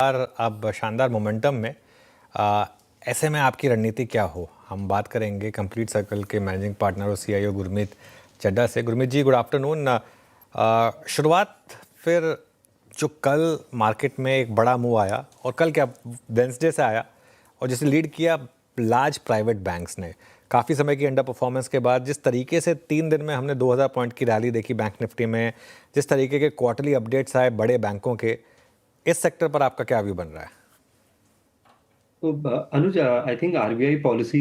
और अब शानदार मोमेंटम में आ, ऐसे में आपकी रणनीति क्या हो? हम बात करेंगे कंप्लीट सर्कल के मैनेजिंग पार्टनर और सीईओ गुरमीत चड्ढा से। Gurmeet ji, good afternoon. शुरुआत फिर जो कल मार्केट में एक बड़ा मूव आया, और कल क्या, वेंसडे से आया, और जिसे लीड किया लार्ज प्राइवेट बैंक्स ने। काफ़ी समय की अंडर परफॉर्मेंस के बाद जिस तरीके से 3 दिन में हमने 2000 पॉइंट की रैली देखी बैंक निफ्टी में, जिस तरीके के क्वार्टरली अपडेट्स आए बड़े बैंकों के, इस सेक्टर पर आपका क्या व्यू बन रहा है? तो अनुज, आई थिंक आरबीआई पॉलिसी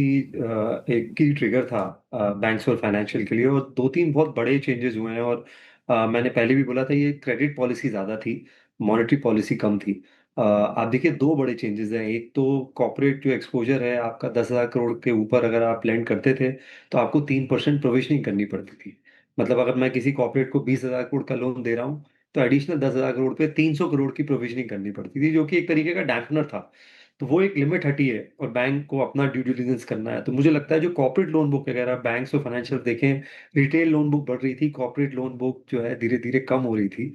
एक की ट्रिगर था बैंक्स और फाइनेंशियल के लिए, और दो तीन बहुत बड़े चेंजेस हुए हैं। और मैंने पहले भी बोला था, ये क्रेडिट पॉलिसी ज्यादा थी, मॉनेटरी पॉलिसी कम थी। आप देखिए, दो बड़े चेंजेस हैं। एक तो कॉर्पोरेट जो एक्सपोजर है आपका 10,000 करोड़ के ऊपर अगर आप लेंड करते थे तो आपको 3% प्रोविजनिंग करनी पड़ती थी। मतलब अगर मैं किसी कॉर्पोरेट को 20,000 करोड़ का लोन दे रहा हूँ तो एडिशनल 10,000 करोड़ पे 300 करोड़ की प्रोविजनिंग करनी पड़ती थी, जो कि एक तरीके का डैम्पनर था। तो वो एक लिमिट हटी है और बैंक को अपना ड्यू डिलिजेंस करना है। तो मुझे लगता है जो कॉर्पोरेट लोन बुक वगैरह बैंक्स और फाइनेंशियल देखें, रिटेल लोन बुक बढ़ रही थी, कॉर्पोरेट लोन बुक जो है धीरे धीरे कम हो रही थी।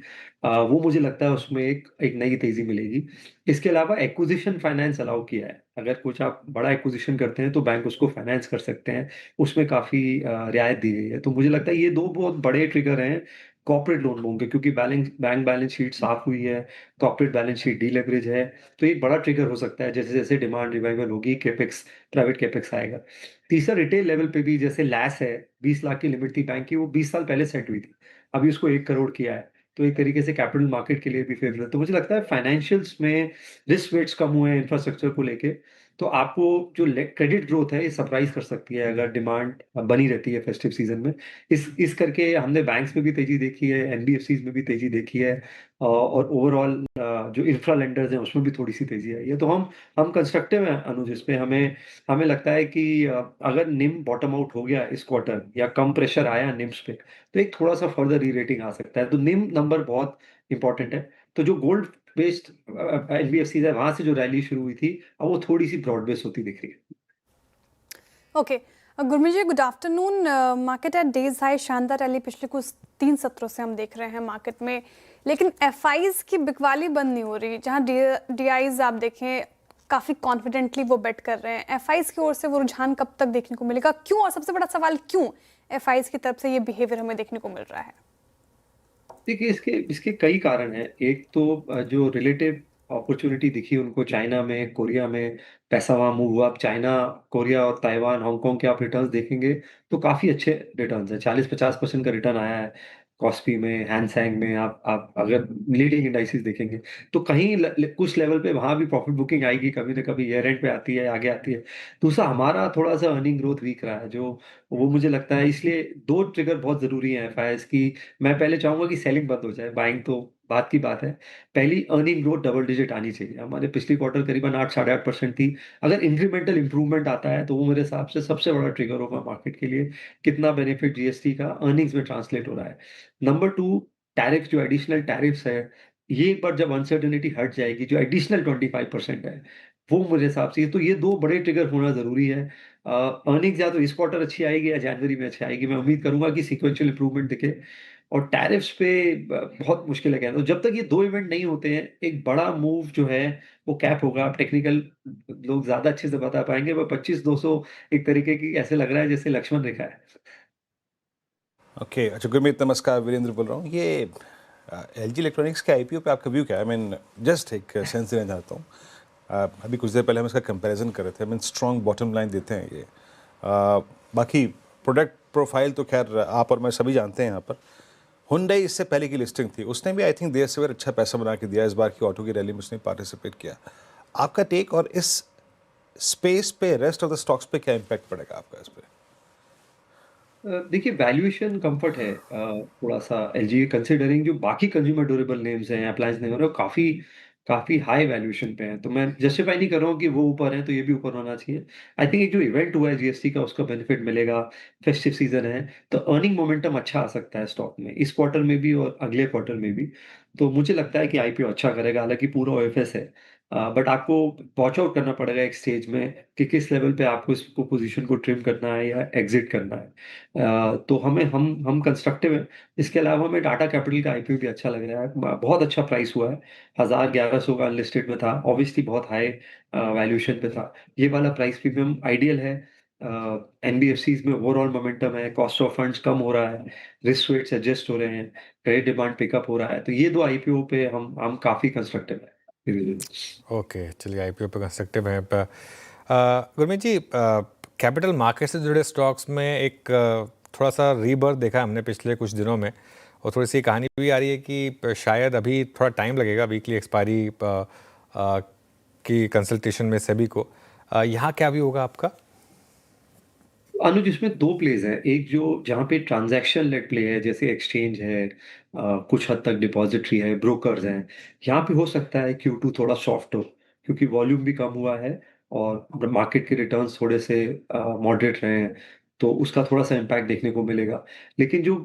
वो मुझे लगता है उसमें एक एक नई तेजी मिलेगी। इसके अलावा एक्विजिशन फाइनेंस अलाउ किया है। अगर कुछ आप बड़ा एक्विजिशन करते हैं तो बैंक उसको फाइनेंस कर सकते हैं, उसमें काफी रियायत दी गई है। तो मुझे लगता है ये दो बहुत बड़े ट्रिगर हैं कॉर्पोरेट लोन होंगे, क्योंकि बैंक बैलेंस शीट साफ हुई है, कॉर्पोरेट बैलेंस शीट डीलेवरेज है। तो एक बड़ा ट्रिगर हो सकता है, जैसे जैसे डिमांड रिवाइवल होगी, केपेक्स, प्राइवेट केपेक्स आएगा। तीसरा, रिटेल लेवल पे भी जैसे लैस है, 20 लाख की लिमिट थी बैंक की, वो 20 साल पहले सेट हुई थी, अभी उसको 1 करोड़ किया है। तो एक तरीके से कैपिटल मार्केट के लिए भी फेवरेट है। तो मुझे लगता है फाइनेंशियल्स में रिस्क वेट्स कम हुए हैं इंफ्रास्ट्रक्चर को लेके। तो आपको जो क्रेडिट ग्रोथ है ये सरप्राइज कर सकती है अगर डिमांड बनी रहती है फेस्टिव सीजन में। इस करके हमने बैंक्स में भी तेजी देखी है, एनबीएफसीज में भी तेजी देखी है, और ओवरऑल जो इंफ्रा लेंडर्स हैं उसमें भी थोड़ी सी तेजी आई है। तो हम कंस्ट्रक्टिव हैं अनुज इस पे। हमें हमें लगता है कि अगर निम बॉटम आउट हो गया इस क्वार्टर या कम प्रेशर आया निम्स पे तो एक थोड़ा सा फर्दर री रेटिंग आ सकता है। तो निम नंबर बहुत इंपॉर्टेंट है। तो जो गोल्ड बेस्ड एनबीएफसी है वहां से जो रैली शुरू हुई थी, अब वो थोड़ी सी ब्रॉड बेस्ड होती दिख रही है। Okay. Gurmeet ji, good afternoon. Market at days high, शानदार रैली पिछले कुछ 3 सत्रों से हम देख रहे हैं मार्केट में, लेकिन एफआईज की बिकवाली बंद नहीं हो रही। जहां डीआईज आप देखें काफ़ी कॉन्फिडेंटली वो बेट कर रहे हैं। एफआईज की ओर से वो रुझान कब तक देखने को मिलेगा, क्यों, और सबसे बड़ा सवाल क्यों एफआईज की तरफ से ये बिहेवियर हमें देखने को मिल रहा है? देखिए, इसके इसके कई कारण हैं। एक तो जो रिलेटिव अपॉर्चुनिटी दिखी उनको चाइना में, कोरिया में, पैसा वहां मूव हुआ। अब चाइना, कोरिया और ताइवान, हांगकांग के आप रिटर्न्स देखेंगे तो काफी अच्छे रिटर्न्स हैं, 40-50% का रिटर्न आया है। कॉस्पी में, हैंसैंग में, आप अगर लीडिंग इंडाइसेस देखेंगे तो कहीं कुछ लेवल पे वहां भी प्रॉफिट बुकिंग आएगी, कभी ना कभी ईयर एंड पे आती है, आगे आती है। दूसरा, हमारा थोड़ा सा अर्निंग ग्रोथ वीक रहा है, जो वो मुझे लगता है, इसलिए दो ट्रिगर बहुत जरूरी है एफआईएस की। मैं पहले चाहूंगा कि सेलिंग बंद हो जाए, बाइंग तो बात की बात है। पहली, अर्निंग ग्रोथ डबल डिजिट आनी चाहिए। हमारे पिछली क्वार्टर करीबन 8-8.5% थी। अगर इंक्रीमेंटल इंप्रूवमेंट आता है तो वो मेरे हिसाब से सबसे बड़ा ट्रिगर होगा मार्केट के लिए। कितना बेनिफिट जीएसटी का अर्निंग्स में ट्रांसलेट हो रहा है। नंबर टू, टैरिफ, जो एडिशनल टैरिफ्स है, ये एक बार जब अनसर्टेनिटी हट जाएगी, जो एडिशनल 25% है, वो मेरे हिसाब से, तो ये दो बड़े ट्रिगर होना जरूरी है। अर्निंग्स या तो इस क्वार्टर अच्छी आएगी या जनवरी में अच्छी आएगी। मैं उम्मीद करूंगा कि सीक्वेंशियल इंप्रूवमेंट दिखे। और टैरिफ्स पे बहुत मुश्किल है कहना। तो जब तक ये दो इवेंट नहीं होते हैं, एक बड़ा मूव जो है वो कैप होगा। टेक्निकल लोग ज्यादा अच्छे से बता पाएंगे। वो 25-200 एक तरीके की ऐसे लग रहा है जैसे लक्ष्मण रेखा है। ओके, अच्छा गुरमीत, नमस्कार, वीरेंद्र बोल रहा हूँ। ये एलजी इलेक्ट्रॉनिक्स के आईपीओ पे आपका व्यू क्या है? आई मीन, जस्ट एक सेंस देना चाहता हूँ। अभी कुछ देर पहले हम इसका कंपैरिजन कर रहे थे। I mean, strong bottom line देते हैं ये। बाकी प्रोडक्ट प्रोफाइल तो खैर आप और मैं सभी जानते हैं। यहाँ पर हुंडई इससे पहले की लिस्टिंग थी, उसने भी आई थिंक देर सवेर अच्छा पैसा बना के दिया। इस बार की ऑटो की रैली में उसने पार्टिसिपेट किया। आपका टेक, और इस स्पेस पे रेस्ट ऑफ द स्टॉक्स पे क्या इम्पैक्ट पड़ेगा आपका इस पे? देखिए, वैल्यूएशन कंफर्ट है थोड़ा सा एलजी, कंसिडरिंग जो बाकी कंज्यूमर ड्यूरेबल नेम्स हैं, अप्लायंस नेम है, वो काफी काफी हाई वैल्यूएशन पे हैं। तो मैं जस्टिफाई नहीं कर रहा हूँ कि वो ऊपर है तो ये भी ऊपर होना चाहिए। आई थिंक एक जो इवेंट हुआ है जीएसटी का, उसका बेनिफिट मिलेगा। फेस्टिव सीजन है तो अर्निंग मोमेंटम अच्छा आ सकता है स्टॉक में, इस क्वार्टर में भी और अगले क्वार्टर में भी। तो मुझे लगता है कि आईपीओ अच्छा करेगा, हालांकि पूरा ओएफएस है। बट आपको वॉच आउट करना पड़ेगा एक स्टेज में कि किस लेवल पे आपको इसको पोजीशन को ट्रिम करना है या एग्जिट करना है। तो हम कंस्ट्रक्टिव हैं। इसके अलावा हमें टाटा कैपिटल का आईपीओ भी अच्छा लग रहा है। बहुत अच्छा प्राइस हुआ है। 1000-1100 का अनलिस्टेड में था, ऑब्वियसली बहुत हाई वैल्यूएशन पे था। ये वाला प्राइस प्रीमियम आइडियल है। एनबीएफसीज में ओवरऑल मोमेंटम है, कॉस्ट ऑफ फंड्स कम हो रहा है, रिस्क वेट्स एडजस्ट हो रहे हैं, क्रेडिट डिमांड पिकअप हो रहा है। तो ये दो आईपीओ पे हम काफी कंस्ट्रक्टिव है। ओके, चलिए आईपीओ पे कंस्ट्रक्टिव हैं। गुरमीत जी, कैपिटल मार्केट से जुड़े स्टॉक्स में एक थोड़ा सा रीबर्थ देखा है हमने पिछले कुछ दिनों में, और थोड़ी सी कहानी भी आ रही है कि शायद अभी थोड़ा टाइम लगेगा वीकली एक्सपायरी की कंसल्टेशन में सेबी को। यहाँ क्या भी होगा आपका? अनुज, इसमें दो प्लेज हैं। एक जो जहाँ पे ट्रांजैक्शन लेड प्ले है, जैसे एक्सचेंज है, कुछ हद तक डिपॉजिटरी है, ब्रोकर्स हैं। यहाँ पे हो सकता है Q2 थोड़ा सॉफ्ट हो, क्योंकि वॉल्यूम भी कम हुआ है और मार्केट के रिटर्न्स थोड़े से मॉडरेट रहे हैं, तो उसका थोड़ा सा इम्पैक्ट देखने को मिलेगा। लेकिन जो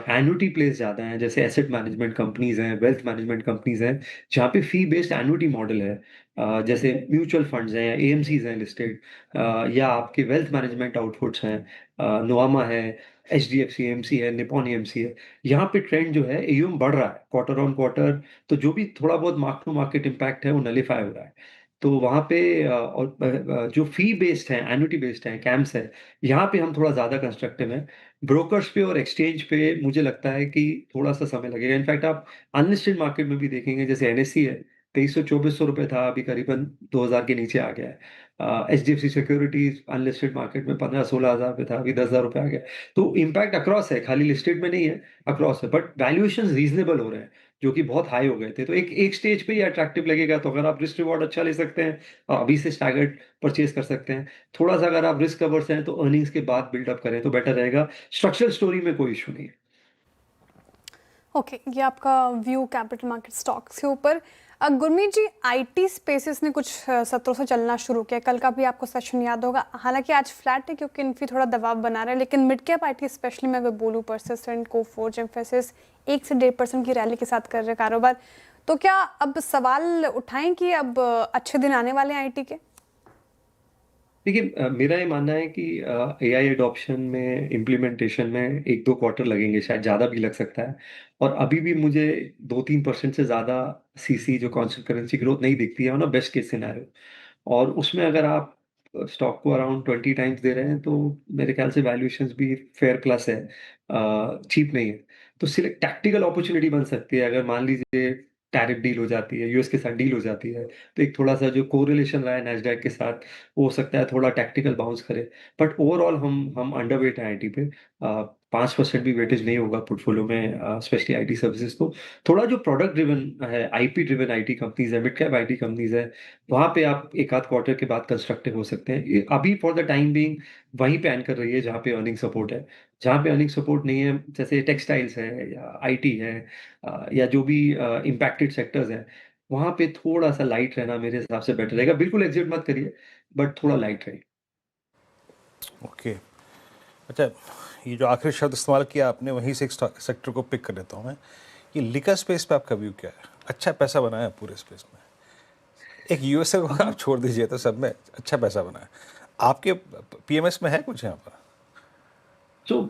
एन्युटी प्लेस ज़्यादा हैं, जैसे एसेट मैनेजमेंट कंपनीज हैं, वेल्थ मैनेजमेंट कंपनीज हैं, जहाँ पे फी बेस्ड एन्युटी मॉडल है, जैसे म्यूचुअल फंड्स हैं, एएमसीज हैं लिस्टेड, या आपके वेल्थ मैनेजमेंट आउटपुट्स हैं, नोवामा है, एचडीएफसी एएमसी है, निपॉन एएमसी है। यहाँ पे ट्रेंड जो है एयूएम बढ़ रहा है क्वार्टर ऑन क्वार्टर। तो जो भी थोड़ा बहुत मार्क टू मार्केट इम्पैक्ट है वो नलीफाई हो रहा है। तो वहाँ पे जो फी बेस्ड है, एन्युटी बेस्ड है, कैम्स है, यहाँ पे हम थोड़ा ज्यादा कंस्ट्रक्टिव हैं। ब्रोकर्स पे और एक्सचेंज पे मुझे लगता है कि थोड़ा सा समय लगेगा। इनफैक्ट आप अनलिस्टेड मार्केट में भी देखेंगे, जैसे एनएससी है, 2300-2400 रुपए था, अभी करीबन 2000 के नीचे आ गया है। एचडीएफसी सिक्योरिटीज अनलिस्टेड मार्केट में 15-16 हजार पे था, अभी 10,000 रुपए आ गया। तो इम्पैक्ट अक्रॉस है, खाली लिस्टेड में नहीं है, अक्रॉस है। बट वैल्यूएशन रीजनेबल हो रहे हैं, जो कि बहुत हाई हो गए थे। तो एक एक स्टेज पे ही अट्रैक्टिव लगेगा। तो अगर आप रिस्क रिवॉर्ड अच्छा ले सकते हैं, अभी से स्टैगर्ड परचेज कर सकते हैं। थोड़ा सा अगर आप रिस्क कवर्स हैं तो अर्निंग्स के बाद बिल्डअप करें तो बेटर रहेगा। स्ट्रक्चरल स्टोरी में कोई इशू नहीं है। ओके, ये आपका व्यू कैपिटल मार्केट स्टॉक्स के ऊपर। गुरमीत जी, आईटी स्पेसेस ने कुछ सत्रों से चलना शुरू किया। कल का भी आपको सेशन याद होगा, हालांकि आज फ्लैट है क्योंकि इन्फी थोड़ा दबाव बना रहा है, लेकिन मिड कैप आईटी स्पेशली मैं अगर बोलूँ, परसिस्टेंट, कोफोर्ज, एम्फेसिस 1 से 1.5% की रैली के साथ कर रहे कारोबार। तो क्या अब सवाल उठाएं कि अब अच्छे दिन आने वाले हैं आईटी के? देखिए, मेरा ये मानना है कि एआई एडॉप्शन में, इम्प्लीमेंटेशन में 1-2 क्वार्टर लगेंगे, शायद ज़्यादा भी लग सकता है। और अभी भी मुझे 2-3% से ज़्यादा सीसी जो कांस्टेंट करेंसी ग्रोथ नहीं दिखती है ना, बेस्ट केस सिनेरियो। और उसमें अगर आप स्टॉक को अराउंड 20 टाइम्स दे रहे हैं, तो मेरे ख्याल से वैल्यूएशंस भी फेयर प्लस है, चीप नहीं है। तो सिर्फ टैक्टिकल अपॉर्चुनिटी बन सकती है, अगर मान लीजिए टैरिफ डील हो जाती है, यूएस के साथ डील हो जाती है, तो एक थोड़ा सा जो कोरिलेशन रहा है नैस्डैक के साथ, वो हो सकता है थोड़ा टैक्टिकल बाउंस करे। बट ओवरऑल हम अंडरवेट है आईटी पे। 5% भी वेटेज नहीं होगा पोर्टफोलियो में, स्पेशली आईटी सर्विसेज को। थोड़ा जो प्रोडक्ट ड्रिवन है, आईपी ड्रिवन आईटी कंपनीज है, मिड कैप आईटी कंपनीज है, वहां पे आप एक आध क्वार्टर के बाद कंस्ट्रक्टिव हो सकते हैं। अभी फॉर द टाइम बीइंग वहीं पे एंकर रही है जहाँ पे अर्निंग सपोर्ट है। जहाँ पे अर्निंग सपोर्ट नहीं है, जैसे टेक्सटाइल्स है या आईटी है, या जो भी इम्पैक्टेड सेक्टर्स हैं, वहां पे थोड़ा सा लाइट रहना मेरे हिसाब से बेटर रहेगा। बिल्कुल एग्जिट मत करिए, बट थोड़ा लाइट रहे। ओके, अच्छा, ये जो आखिरी शब्द इस्तेमाल किया आपने, वहीं से एक सेक्टर को पिक कर लेता हूँ मैं। ये लिकर स्पेस पे आपका व्यू क्या है? अच्छा पैसा बनाया पूरे स्पेस में। एक यूएसए को आप छोड़ दीजिए तो सब में अच्छा पैसा बनाया। आपके पीएमएस में है कुछ यहाँ पर? तो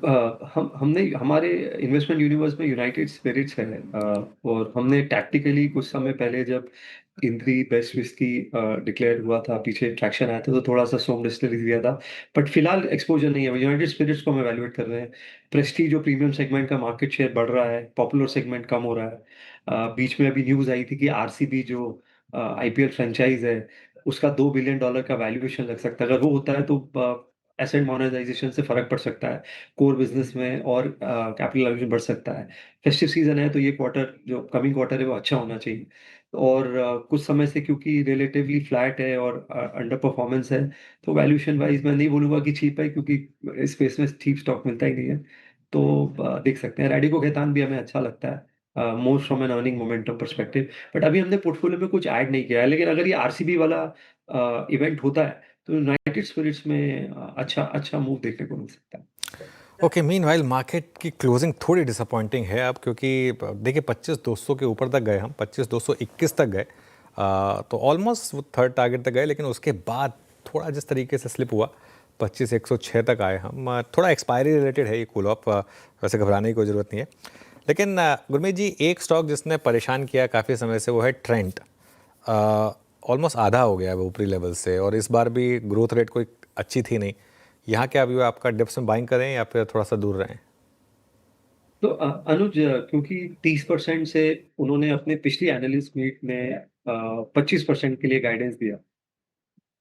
हमने हमारे इन्वेस्टमेंट यूनिवर्स में यूनाइटेड स्पिरिट्स है, और हमने टैक्टिकली कुछ समय पहले जब इंद्री बेस्ट विस्की डिक्लेयर हुआ था, पीछे ट्रैक्शन आया था, तो थोड़ा सा सोम डिस्टिलरी दिया था। बट फिलहाल एक्सपोजर नहीं है, यूनाइटेड स्पिरिट्स को हम एवेल्युएट कर रहे हैं। प्रेस्टीज और प्रीमियम सेगमेंट का मार्केट शेयर बढ़ रहा है, पॉपुलर सेगमेंट कम हो रहा है। बीच में अभी न्यूज आई थी कि आरसीबी जो आईपीएल फ्रेंचाइज है, उसका $2 बिलियन का वैल्यूएशन लग सकता है। अगर वो होता है तो एसेट मोनेटाइजेशन से फर्क पड़ सकता है कोर बिजनेस में, और कैपिटल एलोकेशन बढ़ सकता है। फेस्टिव सीजन है, तो ये क्वार्टर जो कमिंग क्वार्टर है वो अच्छा होना चाहिए। और कुछ समय से क्योंकि रिलेटिवली फ्लैट है और अंडर परफॉर्मेंस है, तो वैल्यूएशन वाइज मैं नहीं बोलूंगा कि चीप है, क्योंकि स्पेस में चीप स्टॉक मिलता ही नहीं है। तो देख सकते हैं। रैडिको खैतान भी हमें अच्छा लगता है, most from an earning momentum perspective. But अभी हमने पोर्टफोलियो में कुछ ऐड नहीं किया है। लेकिन अगर ये आरसीबी वाला इवेंट होता है, तो यूनाइटेड स्पिरिट्स में अच्छा अच्छा मूव देखने को मिल सकता है। ओके, मीनवाइल मार्केट की क्लोजिंग थोड़ी डिसअपॉइंटिंग है अब, क्योंकि देखिए 25,200 के ऊपर तक गए हम, 25,221 तक गए। तो ऑलमोस्ट वो थर्ड टारगेट तक गए, लेकिन उसके बाद थोड़ा जिस तरीके से स्लिप हुआ 25,106 तक आए हम। थोड़ा एक्सपायरी रिलेटेड है ये कूल ऑफ, वैसे घबराने की कोई ज़रूरत नहीं है। लेकिन गुरमीत जी, एक स्टॉक जिसने परेशान किया काफ़ी समय से वो है ट्रेंट। ऑलमोस्ट आधा हो गया है वो ऊपरी लेवल से, और इस बार भी ग्रोथ रेट कोई अच्छी थी नहीं। यहाँ क्या व्यू है आपका, डिप्स में बाइंग करें या फिर थोड़ा सा दूर रहें? तो अनुज, क्योंकि 30% से उन्होंने अपने पिछली एनालिस्ट मीट में 25% के लिए गाइडेंस दिया,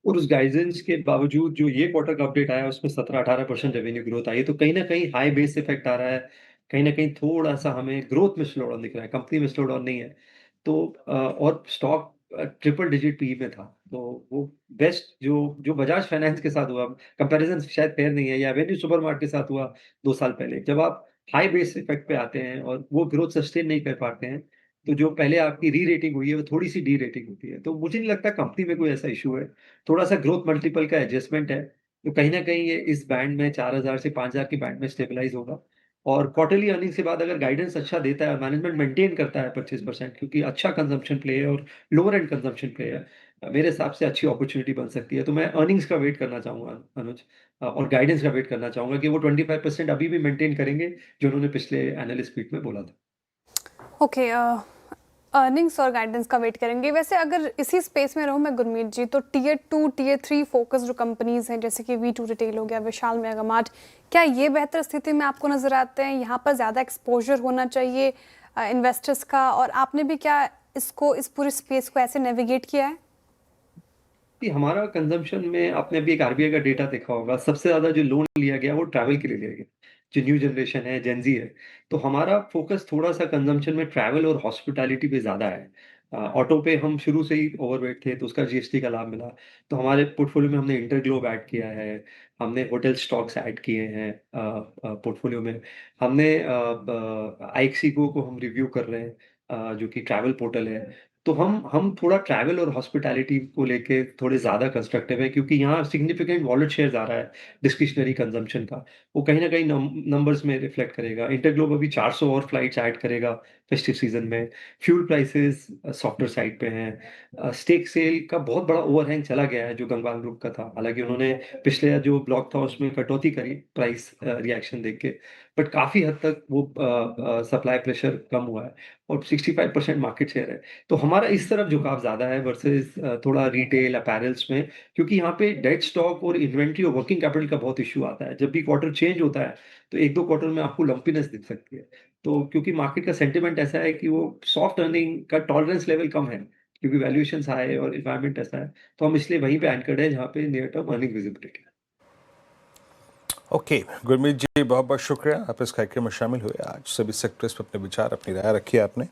और उस गाइडेंस के बावजूद जो ये क्वार्टर का अपडेट आया उसमें 17-18% रेवेन्यू ग्रोथ आई है। तो कहीं ना कहीं हाई बेस इफेक्ट आ रहा है, कहीं ना कहीं थोड़ा सा हमें ग्रोथ में स्लो डाउन दिख रहा है, कंपनी में स्लो डाउन नहीं है। तो और स्टॉक ट्रिपल डिजिट पी में था, तो वो बेस्ट जो जो बजाज फाइनेंस के साथ हुआ, कंपैरिजन शायद फेयर नहीं है, या एवेन्यू सुपरमार्ट के साथ हुआ 2 साल पहले, जब आप हाई बेस इफेक्ट पे आते हैं और वो ग्रोथ सस्टेन नहीं कर पाते हैं, तो जो पहले आपकी री रेटिंग हुई है वो थोड़ी सी डी रेटिंग होती है। तो मुझे नहीं लगता कंपनी में कोई ऐसा इशू है, थोड़ा सा ग्रोथ मल्टीपल का एडजस्टमेंट है। तो कहीं ना कहीं ये इस बैंड में 4,000 से 5,000 के बैंड में स्टेबलाइज होगा। और क्वार्टरली अर्निंग्स के बाद अगर गाइडेंस अच्छा देता है और मैनेजमेंट मेंटेन करता है 25%, क्योंकि अच्छा कंजम्पशन प्ले है और लोअर एंड कंजम्पशन प्ले है, मेरे हिसाब से अच्छी अपॉर्चुनिटी बन सकती है। तो मैं अर्निंग्स का वेट करना चाहूंगा अनुज, और गाइडेंस का वेट करना चाहूंगा कि वो 25% अभी भी मेंटेन करेंगे जो उन्होंने पिछले एनालिस्ट मीट में बोला था। ओके, अर्निंग्स और गाइडेंस का वेट करेंगे। वैसे अगर इसी स्पेस में रहूँ मैं गुरमीत जी, तो टियर 2 टियर 3 फोकस जो कंपनीज हैं जैसे कि V2 रिटेल हो गया, विशाल मेगा मार्ट, क्या ये बेहतर स्थिति में आपको नजर आते हैं? यहाँ पर ज़्यादा एक्सपोजर होना चाहिए इन्वेस्टर्स का, और आपने भी क्या इसको, इस पूरे स्पेस को ऐसे नेविगेट किया है? कि हमारा कंजम्पशन में आपने अभी एक आरबीआई का डेटा देखा होगा, सबसे ज्यादा जो लोन लिया गया वो ट्रैवल के लिए लिया गया, जो न्यू जनरेशन है, जेनजी है। तो हमारा फोकस थोड़ा सा कंजम्पशन में ट्रैवल और हॉस्पिटैलिटी पे ज्यादा है। ऑटो पे हम शुरू से ही ओवरवेट थे, तो उसका जीएसटी का लाभ मिला। तो हमारे पोर्टफोलियो में हमने इंटरग्लोब ऐड किया है, हमने होटल स्टॉक्स ऐड किए हैं पोर्टफोलियो में। हमने आईएक्सी को हम रिव्यू कर रहे हैं, जो कि ट्रैवल पोर्टल है। तो हम थोड़ा ट्रैवल और हॉस्पिटैलिटी को लेके थोड़े ज़्यादा कंस्ट्रक्टिव है, क्योंकि यहाँ सिग्निफिकेंट वॉलेट शेयर आ रहा है डिस्क्रिशनरी कंजम्पशन का। वो कहीं न कहीं नंबर्स में रिफ्लेक्ट करेगा। इंटरग्लोब अभी 400 और फ्लाइट्स ऐड करेगा फेस्टिव सीज़न में। फ्यूल प्राइसेस सॉफ्टर साइड पे हैं। स्टेक सेल का बहुत बड़ा ओवरहैंग चला गया है जो गंगवार ग्रुप का था। हालाँकि उन्होंने पिछले जो ब्लॉक था उसमें कटौती करी प्राइस रिएक्शन देख के, बट काफ़ी हद तक वो सप्लाई प्रेशर कम हुआ है, और 65% मार्केट शेयर है। तो हमारा इस तरफ झुकाव ज़्यादा है वर्सेस थोड़ा रिटेल अपैरल्स में, क्योंकि यहाँ पे डेड स्टॉक और इन्वेंट्री और वर्किंग कैपिटल का बहुत इश्यू आता है। जब भी क्वार्टर चेंज होता है, तो 1-2 क्वार्टर में आपको लंपीनेस दिख सकती है। तो क्योंकि मार्केट का सेंटिमेंट ऐसा है कि वो सॉफ्ट अर्निंग का टॉलरेंस लेवल कम है, क्योंकि वैल्यूएशंस हाई है और एनवायरनमेंट ऐसा है, तो हम इसलिए वहीं पे एंकर्ड है जहाँ पे नियर टर्म अर्निंग विजिबिलिटी है। ओके गुरमीत जी, बहुत बहुत शुक्रिया आप इस कार्यक्रम में शामिल हुए। आज सभी सेक्टर्स पर अपने विचार, अपनी राय रखी है आपने।